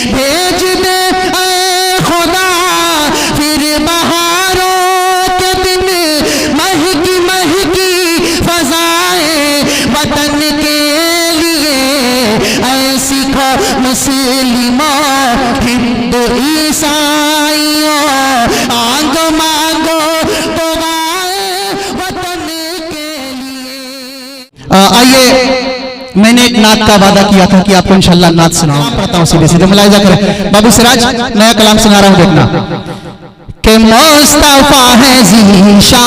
भेज दे ऐ खुदा फिर बहारों के दिन, महकी महकी फजाएं वतन के लिए, ऐसी खो मुस्लिमों हिंदू ईसाइयों, आंगो मांगो दुआएं वतन के लिए। आइए, मैंने एक नात का वादा किया था कि आपको इंशाल्लाह नात सुनाऊं, पढ़ता हूं सीधे सीधे, मुलाहिजा करें। बाबू सिराज नया कलाम सुना रहा हूं, देखना। के मुस्तफा है ज़ीशान,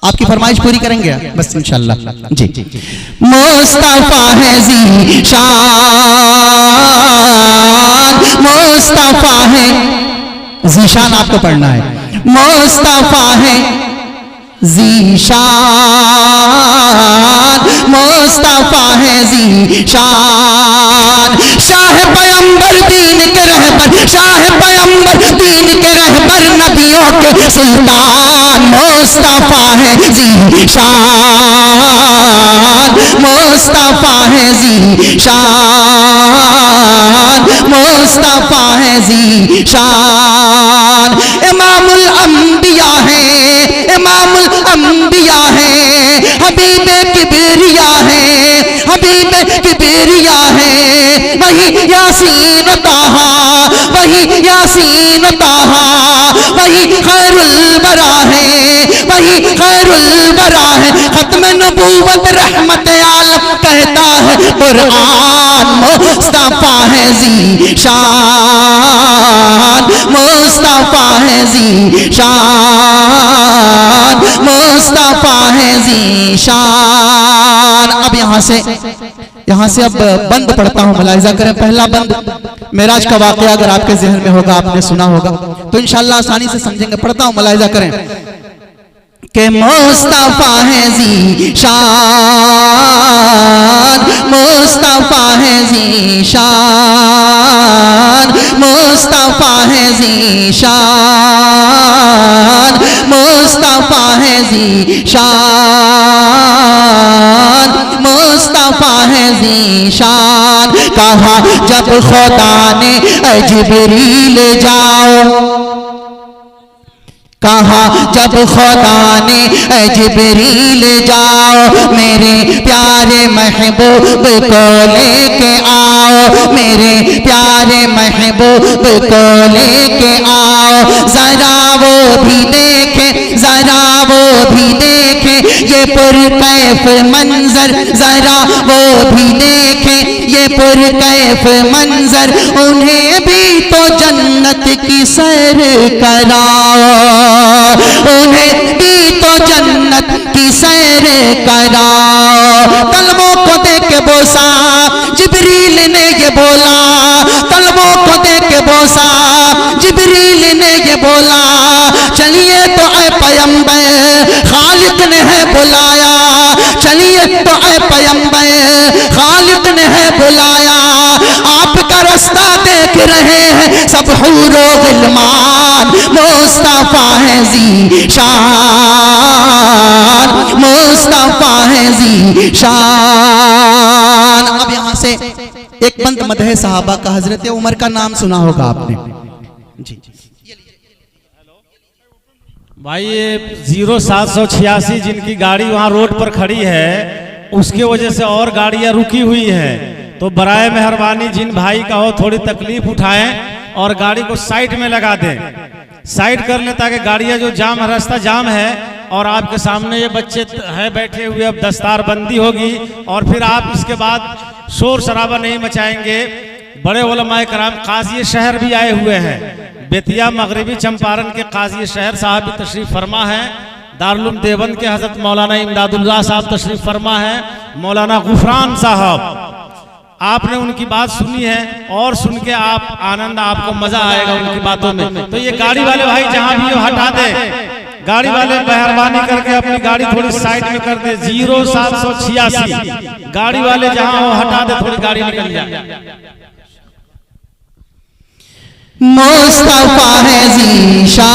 आपकी फरमाइश पूरी करेंगे बस इंशाल्लाह जी। मुस्तफा है ज़ीशान, मुस्तफा है ज़ीशान, आपको पढ़ना है। मुस्तफा है ज़ीशान, मुस्तफा है ज़ीशान, शाह पैगंबर दीन के रहबर, शाह पैगंबर दीन के रहबर, नबियों के सुल्तान, मुस्तफा है ज़ीशान, मुस्तफा है ज़ीशान, मुस्तफा है ज़ीशान। इमामुल अंबिया है, इमामुल अंबिया है, हबीब किबरिया है, हबीब किबरिया है, वही यासीन ताहा, वही यासीन ताहा, वही खैरुल बरा है, वही खैरुल बरा है, खत्म नबूवत रहमत आलम कहता है कुरान, मुस्तफा है ज़ीशान, मुस्तफा है ज़ीशान, मुस्तफा है ज़ीशान। अब यहाँ से अब बंद पढ़ता हूँ, मुलाहिजा करें। पहला बंद मेराज का वाक़या अगर आपके ज़हन में होगा, आपने सुना होगा तो इंशाअल्लाह आसानी से समझेंगे। पढ़ता हूँ, मुलाहिजा करें। के मुस्तफा है ज़ीशान, मुस्तफा है ज़ीशान, मुस्तफा है ज़ीशान, मुस्तफा है ज़ीशान, मुस्तफा है ज़ीशान। कहा जब खुदा ने ऐ जिब्रील जाओ, कहा जब खुदा ने ऐ जिब्रील जाओ, मेरे प्यारे महबूब को लेके आओ, मेरे प्यारे महबूब को लेके आओ, जरा वो भी देखे, जरा वो भी देखे ये पुरकैफ मंजर, जरा वो भी देखे ये पुरकैफ मंजर, उन्हें भी तो जन्नत की सैर कराओ, उन्हें भी तो जन्नत की सैर कराओ। तलबों को देख के बोसा जिब्रील ने ये बोला, तलबों को देख के बोसा जिब्रील ने ये बोला, चलिए तो ऐ पैगंबर खालिक ने है बुलाया, चलिए तो ऐ पैगंबर खालिक ने है बुलाया, आपका रास्ता देख रहे हैं सब हूरो गिलमान, मुस्तफा है ज़ीशान, मुस्तफा है ज़ीशान। अब यहाँ से एक बंद मदह सहाबा का, हजरत उमर का नाम सुना होगा आपने जी। भाई ये 0786 जिनकी गाड़ी वहाँ रोड पर खड़ी है, उसके वजह से और गाड़ियाँ रुकी हुई हैं, तो बराए मेहरबानी जिन भाई का हो थोड़ी तकलीफ उठाएं और गाड़ी को साइड में लगा दें, साइड कर लें ताकि गाड़ियाँ जो जाम है, रास्ता जाम है। और आपके सामने ये बच्चे हैं बैठे हुए, अब दस्तार बंदी होगी और फिर आप इसके बाद शोर शराबा नहीं मचाएंगे। बड़े उलमाए कराम काजी शहर भी आए हुए हैं, बेतिया मगरबी चंपारण के काजी शहर साहब भी तशरीफ फरमा है, दारुल देवबंद के हजरत मौलाना इमदादुल्लाह साहब तशरीफ फरमा है, मौलाना गुफरान साहब, आपने उनकी बात सुनी है और सुन के आप आनंद, आपको मजा आएगा उनकी बातों में। तो ये गाड़ी वाले भाई जहां भी हटा दे, गाड़ी वाले मेहरबानी करके अपनी गाड़ी थोड़ी साइड में कर दे। 0786 गाड़ी वाले जहां हो हटा दे, थोड़ी गाड़ी निकल जाए। मुस्तफा है ज़ीशान,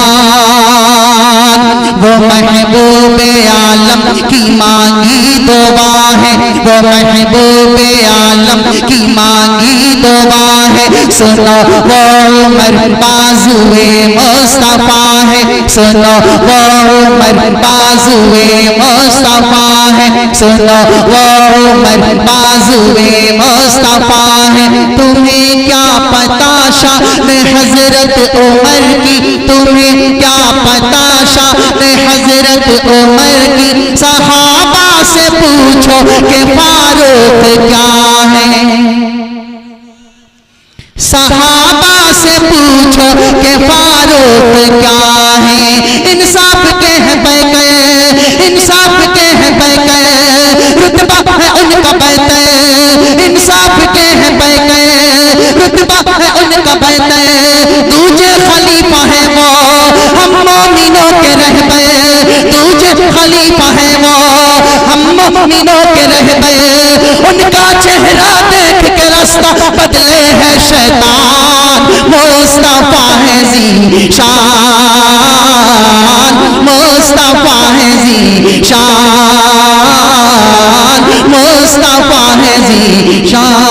वो महबूब आलम की मांगी दुआ है, वो महबूब आलम की मांगी दुआ है। सुनो वो उमर बाजुए मुस्तफा है, सुनो वो उमर बाजुए मुस्तफा है, सुनो वो उमर बाजुए मुस्तफा है। तुम्हें क्या पता शान हजरत उमर की, तुम्हें क्या पता शान हजरत उमर की। सहाबा से पूछो कि फारूक क्या है, सहाबा से पूछो कि फारूक क्या है। इंसाफ के हैं बैठे, इंसाफ के हैं बैठे, रुतबा है उनका बैठे, इंसाफ के हैं बैठे, रुतबा है उनका बैठे। दूजे खलीफा है वो हम मोमिनों के रहबे, दूजे खलीफा है वो हम मोमिनों के रहबे। उनका चेहरा देख के रास्ता बदले है शैतान। मुस्तफा है ज़ीशान, मुस्तफा है ज़ीशान, मुस्तफा है ज़ीशान,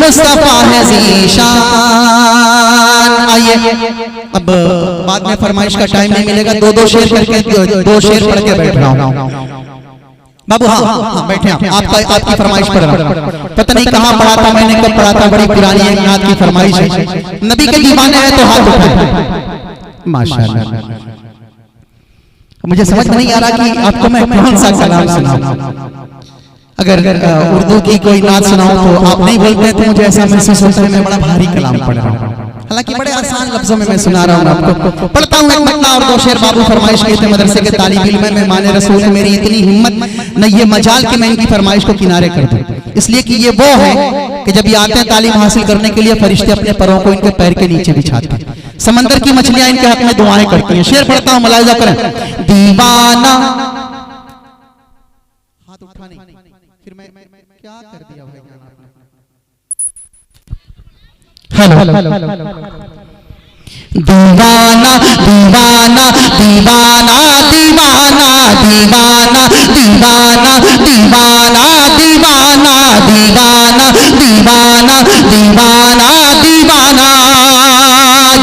मुस्तफा है ज़ीशान। आइए अब बाद में फरमाइश का टाइम नहीं मिलेगा, दो शेर करके दो शेर पढ़ के बैठ रहा हूं। बाबू हाँ हाँ बैठे आपका आपकी फरमाइश पर पता नहीं कहाँ पढ़ा था मैंने, कब पढ़ा था, बड़ी पुरानी एक नात की फरमाइश है। नबी के दीवाने हैं तो हाथ उठाएं। माशाअल्लाह। मुझे समझ नहीं आ रहा कि आपको मैं कौन सा कलाम सुनाऊं। अगर उर्दू की कोई नात सुनाऊं तो आप नहीं बोलते तो मुझे ऐसा महसूस होता है मैं बड़ा भारी कलाम पढ़ रहा हूं। हालांकि बड़े आसान लफ्जों में मैं सुना रहा हूं आपको। पढ़ता हूं एक मत्ना और दो शेर। बाबू फरमाइश किए थे मदरसे के तालिब इल्म में, माने रसूल है मेरी इतनी हिम्मत न ये मजाल कि मैं इनकी फरमाइश को किनारे कर दूं, इसलिए कि ये वो है कि जब ये आते हैं तालीम हासिल करने के लिए फरिश्ते अपने पैरों को इनके पैर के नीचे बिछाते हैं। समंदर की मछलियां इनके हक में दुआएं करती हैं। शेर पढ़ता हूं, मुलाहिजा करें। दीवाना हाथ उठा नहीं, फिर मैं क्या कर दिया भाई। दीवाना दीवाना दीवाना दीवाना दीवाना दीवाना दीवाना दीवाना दीवाना दीवाना दीवाना दीवाना।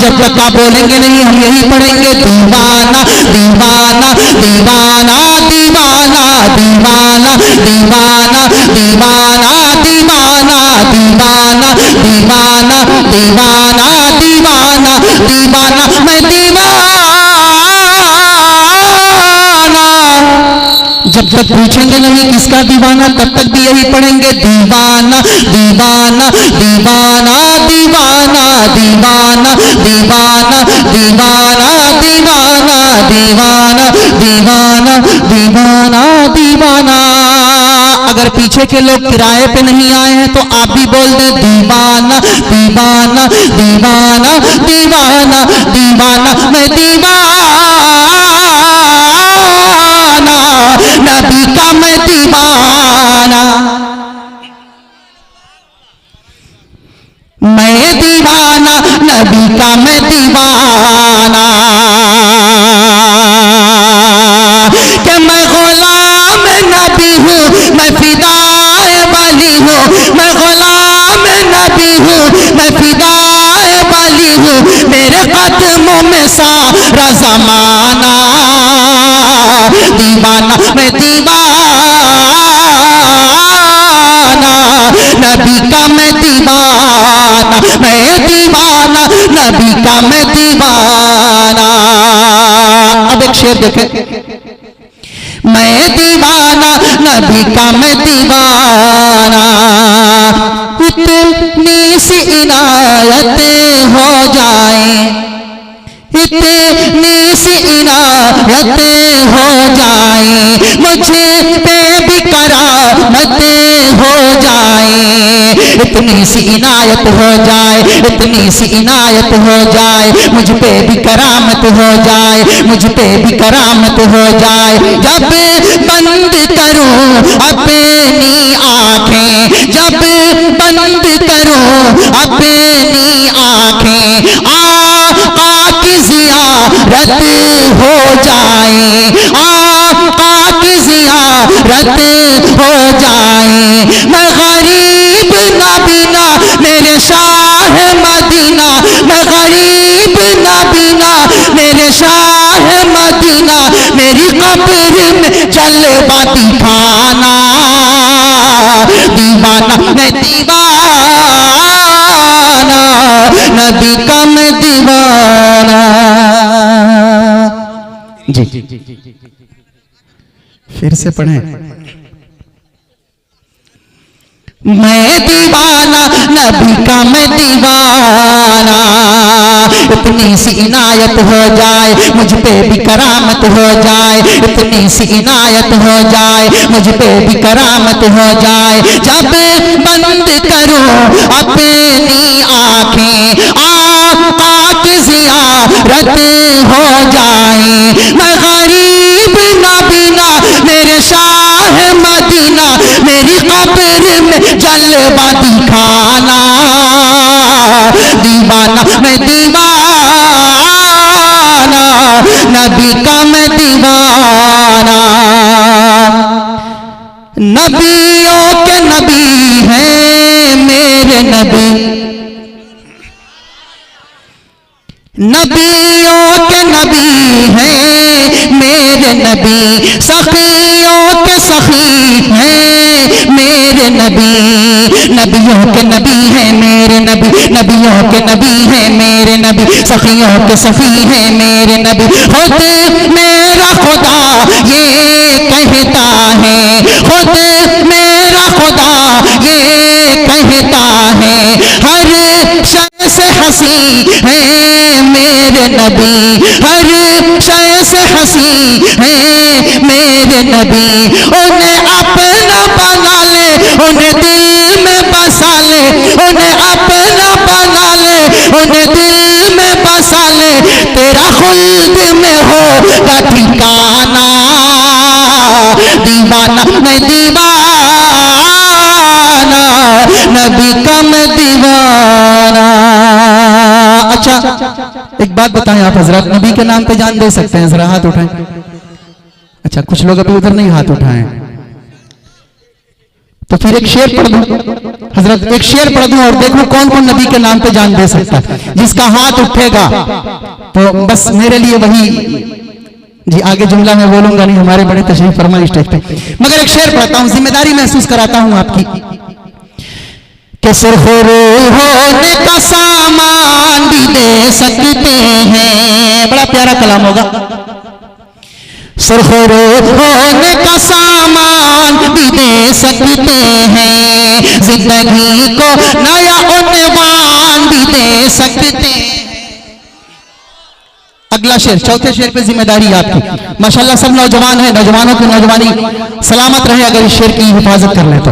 जब तक आप बोलेंगे नहीं हम यही पढ़ेंगे। दीवाना दीवाना दीवाना दीवाना दीवाना दीवाना दीवाना दीवाना दीवाना दीवाना दीवाना दीवाना दीवाना मैं दीवाना। जब तक पूछेंगे नहीं किसका दीवाना तब तक भी यही पढ़ेंगे। दीवाना दीवाना दीवाना दीवाना दीवाना दीवाना दीवाना दीवाना दीवाना दीवाना दीवाना दीवाना। अगर पीछे के लोग किराए पे नहीं आए हैं तो आप भी बोल दें दीवाना दीवाना दीवाना दीवाना दीवाना मैं दीवाना, नबी का मैं दीवाना, मैं दीवाना नबी का मैं दीवाना। कि मैं गुलाम नबी हूँ, मैं फिदाए वाली हूँ, मैं गुलाम नबी हूँ, मैं फिदाए वाली हूँ। मेरे कदमों में सारा ज़माना। दीवाना मैं दीवाना, नबी का मैं दीवाना, मैं दीवाना नबी का मैं दीवाना। अब एक शेर देखें। मैं दीवाना नबी का मैं दीवाना। इतनी सी इनायतें हो जाए, इतनी सी इनायतें हो जाए, मुझे पे भी करामतें हो जाए। इतनी सी इनायत हो जाए, इतनी सी इनायत हो जाए, मुझ पे भी करामत हो जाए, मुझ पे भी करामत हो जाए। जब बंद करूं अपनी आंखें, जब बंद करूं अपनी हो जाए, आका की ज़ियारत हो जाए। मैं गरीब नबीना मेरे शाह मदीना, मैं गरीब नबीना मेरे शाह मदीना, मेरी कब्र में जलवा दिखाना। दीवाना मैं दीवाना, नबी का मैं दीवाना। जी फिर से पढ़ें। मैं दीवाना नबी का मैं दीवाना, इतनी सी इनायत हो जाए मुझ पे भी करामत हो जाए, इतनी सी इनायत हो जाए मुझ पे भी करामत हो जाए। जब बंद करूं अपनी आंखें, आका की ज़ियारत हो जाए। मैं गरीब नबीना मेरे शाह मदीना, मेरी कब्र में जलवा दिखाना। दीवाना मैं दीवाना, नबी का मैं दीवाना। नबियों के नबी हैं मेरे नबी, नबियों के नबी हैं मेरे नबी, सखियों के सखी हैं मेरे नबी। नबियों के नबी हैं मेरे नबी, नबियों के नबी हैं मेरे नबी, सखियों के सखी हैं मेरे नबी। खुद मेरा खुदा ये कहता है, खुद मेरा खुदा ये कहता है, हर शय से हंसी है मेरे नबी, हर शय से हंसी है मेरे नबी। उन्हें अपना बना ले, उन्हें दिल में बसा ले, उन्हें अपना बना ले, उन्हें दिल में बसा ले, तेरा खुल्द में होगा ठिकाना। दीवाना मैं दीवाना, नबी का मैं दीवाना। अच्छा एक बात बताएं आप हजरत, नबी के नाम पे जान दे सकते हैं? जरा हाथ उठाएं। अच्छा कुछ लोग अभी उधर नहीं हाथ उठाएं, तो फिर एक शेर पढ़ दूं हजरत, एक शेर पढ़ दूं और देखो कौन कौन नबी के नाम पे जान दे सकता है। जिसका हाथ उठेगा तो बस मेरे लिए वही जी, आगे जुमला मैं बोलूंगा नहीं, हमारे बड़े तशरीफ फरमा स्टेज पे, मगर एक शेर पढ़ता हूं, जिम्मेदारी महसूस कराता हूं आपकी। कि सुरखरू होने का सामान भी दे सकते हैं, बड़ा प्यारा कलाम होगा। सुरखरू होने का सामान भी दे सकते हैं, जिंदगी को नया उन्वान भी दे सकते हैं। अगला शेर, चौथे शेर पे जिम्मेदारी आपकी। माशाल्लाह सब नौजवान हैं, नौजवानों की नौजवानी सलामत रहे अगर इस शेर की हिफाजत कर ले तो।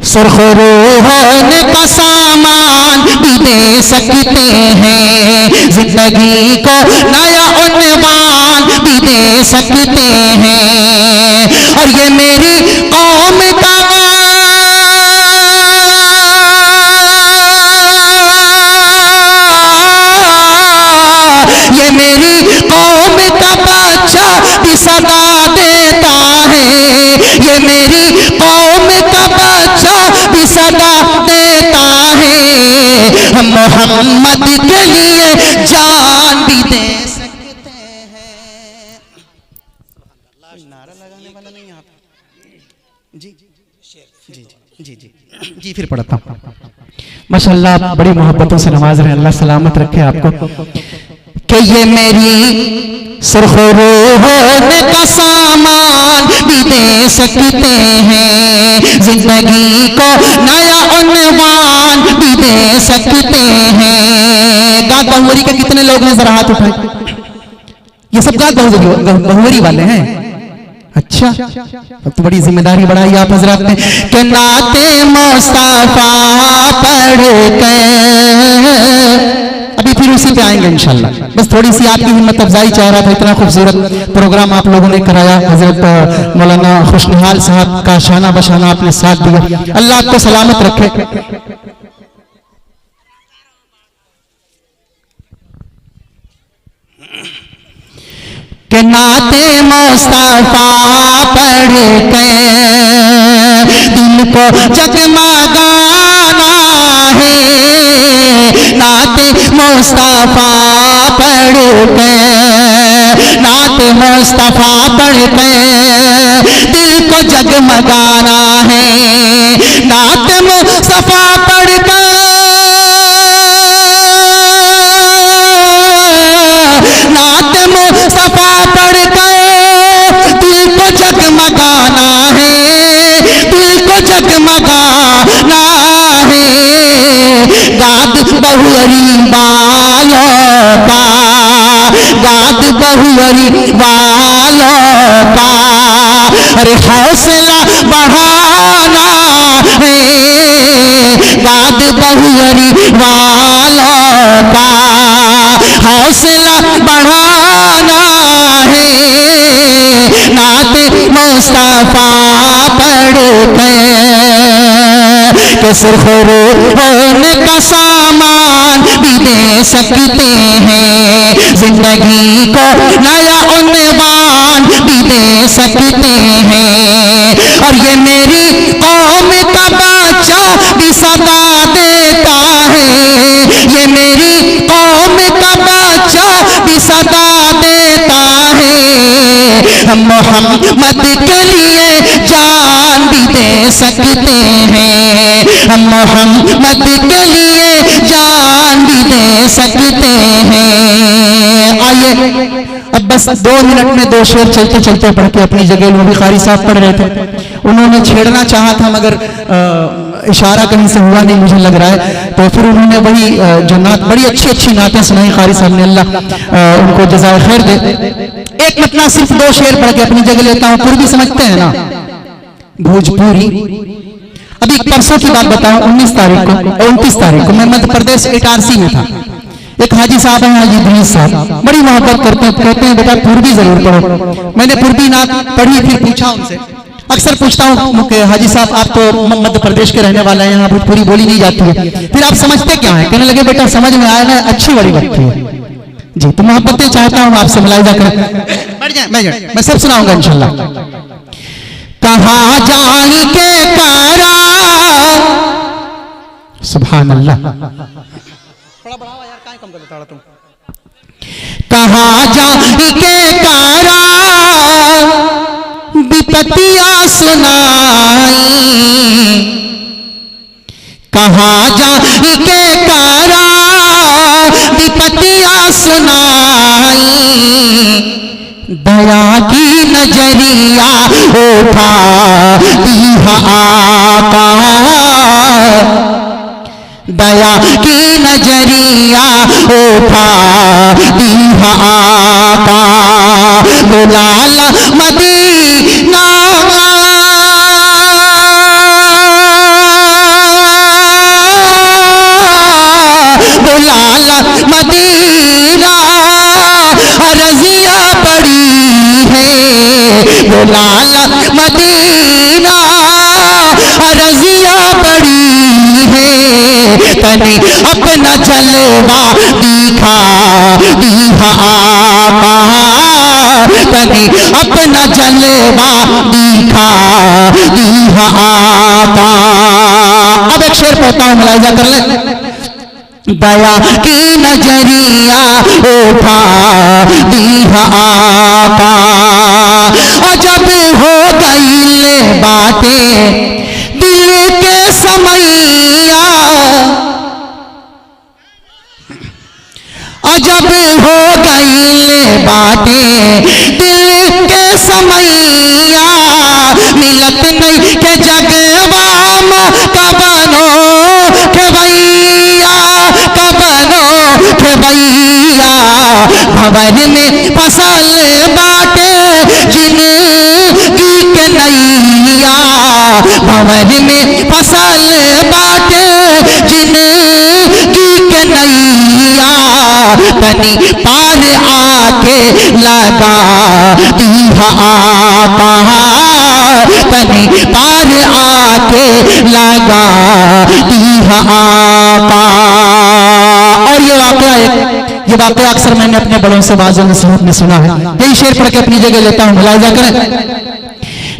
सुरखरू होने का सामान भी दे सकते हैं, जिंदगी को नया उन्वान भी दे सकते हैं। और ये मेरी कौम का ये मेरी कौम का बच्चा भी सदा देता है, ये मेरी कौम का बच्चा भी सदा देता है। हम मोहम्मद के लिए जान भी दे सकते हैं। नारा लगाने वाला नहीं आप जी जी जी जी जी फिर पढ़ता हूँ। माशाल्लाह बड़ी मोहब्बतों से नवाज रहे, अल्लाह सलामत रखे आपको। कि ये मेरी सुरखरू होने का सामान भी दे सकते हैं, जिंदगी को नया उन्वान भी दे सकते हैं। गात बहुवरी के कितने लोग हैं? जरा हाथ उठाएं। ये सब गात बहुवरी वाले हैं। अच्छा अब तो बड़ी जिम्मेदारी बढ़ाई आप हजरत ने। कि नाते मुस्तफा पढ़ कर अभी फिर उसी पे आएंगे इंशाल्लाह। बस थोड़ी सी आपकी हिम्मत अफजाई चाह रहा था, इतना खूबसूरत प्रोग्राम आप लोगों ने कराया। हजरत मौलाना खुशनिहाल साहब का शाना बशाना आपने साथ दिया, अल्लाह आपको सलामत रखे। कि नाते मुस्तफा पढ़ के दिल को जगमगाना है, नाते मुस्तफा पढ़ के, नाते मुस्तफा पढ़ के दिल को जगमगाना है, नाते मुस्तफा पढ़ के नाते मुस्तफा पढ़ के दिल को जगमगाना है, दिल को जगमगाना है। गाद बहुअरी वालों का, गाद बहुअरी वालों का, अरे हौसला बढ़ाना है, गाद बहुअरी वालों का हौसला बढ़ाना है, नाते मुस्तफा पढ़ के सुरखरू होने का सामान भी दे सकते हैं, जिंदगी को नया उन्वान भी दे सकते हैं। और ये मेरी कौम का बच्चा भी सदा देता है, ये मेरी कौम का बच्चा भी सदा देता है, हम मोहम्मद के लिए जान भी दे सकते हैं, हम मोहम्मद के लिए जान भी दे सकते हैं। आइए अब बस 2 मिनट में 2 शेर चलते चलते पढ़ के अपनी जगह, वो भी कारी साहब पढ़ रहे थे, उन्होंने छेड़ना चाहा था मगर इशारा कहीं से हुआ नहीं मुझे लग रहा है, तो फिर उन्होंने वही जो नात बड़ी अच्छी अच्छी नातें सुनाई कारी साहब ने, अल्लाह उनको जज़ाए खैर दे। एक मतलब सिर्फ 2 शेर पढ़ के अपनी जगह लेता हूँ। पूर्वी समझते हैं ना, भोजपुरी। अभी परसों की बात बताऊं, 29 तारीख को 29 तारीख को मैं मध्य प्रदेश इटारसी में था। एक हाजी साहब हैं, हाजी इदरीस साहब, बड़ी मोहब्बत करते हैं, कहते हैं बेटा पूर्वी जरूर पढ़ो। मैंने पूर्वी नात पढ़ी, फिर पूछा उनसे, अक्सर पूछता हूँ कि हाजी साहब आप तो मध्य प्रदेश के रहने वाले हैं, यहाँ भोजपुरी बोली नहीं जाती है, फिर आप समझते क्या है? कहने लगे बेटा समझ में आया ना, अच्छी बड़ी लगती है जी, तो मोहब्बतें चाहता हूँ आपसे मुलाहिजा करें। बैठ जाए, मैं सब सुनाऊंगा इंशाल्लाह। कहाँ जाने के करा, सुभान अल्लाह, कहाँ जाने के करा विपत्तियां सुनाई, कहाँ जाने के करा विपत्तियां सुनाई, दया की नजरिया उठा दी आका, दया की नजरिया उठा दी आका, बुलाला मदीना बुलाला मदीना, रजिया पड़ी है, बुलाला मदीना रजिया पड़ी है, तने अपना जलवा दिखा दिहा आका, तने अपना जलवा दिखा दिहा आका। अब एक शेर पढ़ता हूँ, मुलाहिजा कर ले। दया की नजरिया उठा दिहा आका, अजब हो गई बातें दिल के समैया, अजब हो गई बातें दिल के समैया, मिलत नहीं के जगवाम कबनो के भैया, कबनो के भैया, भवन में फसल बाटे जिनकी के नैया, भवन में फसल बाटे जिनकी के नैया, तनी पार आके लगा दिहा आका, तनी पार आके लगा दिहा आका। और ये वाक़या ये वाकया अक्सर मैंने अपने बड़ों से बाज़ नसीहत में सुना है। यही शेर पढ़ के अपनी जगह लेता हूँ, मुलाहिजा करें।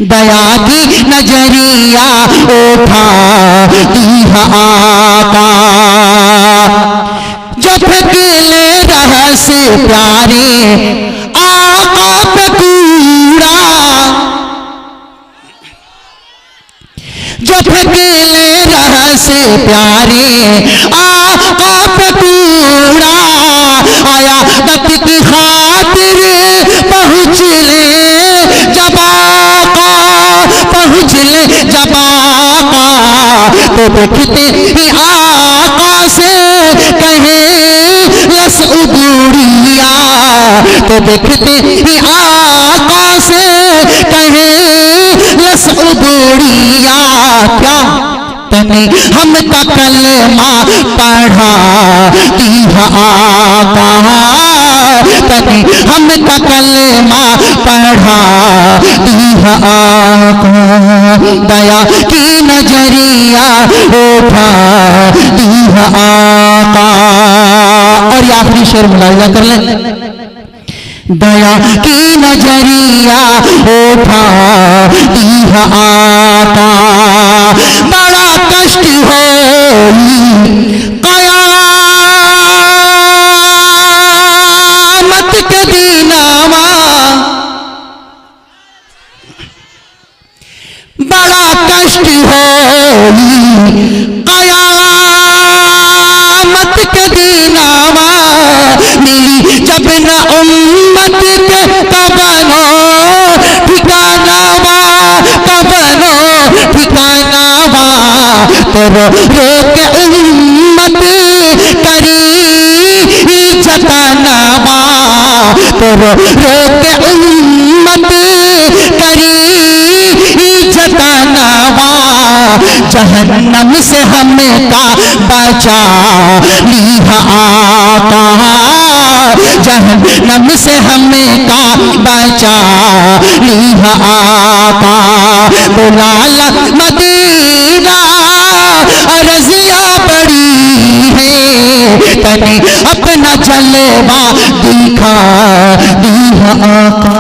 दया की नजरिया उठा दी आका, जब ले रहस प्यारे आका पे कूड़ा, जब ले रहस प्यारे आका पे कूड़ा, आया दत की खातिर पहुँच ले जब आका, पहुँच ले जब आका, तो देखते ही आका से कहे लस उबूड़िया, तो देखते ही आका से कहे लस उबूड़िया। क्या तने हम कलमा पढ़ा दी आका, तने हम कलमा पढ़ा दी आका, दया की नजरिया उठा दी आका। और ये आखिरी शेर मुलाहिजा कर लें। दया की नजरिया उठा दी आका, बड़ा कष्ट हो कयामत के दीनावा, बड़ा कष्ट हो कयामत के दीनावा, मिली जब न उम्मत के कबनो ठिकानावा, कबनो ठिकानावा, तो रो के उम्मत करी जतनावा, तो रो के उम्मत करी जतनावा, जहन्नम से हमें का बचा लिया आका, जहन्नम से हमें का बचा लिया आका, बुलाला मदीना रज़िया बड़ी है, तने अपना जलवा दिखा दिया आका।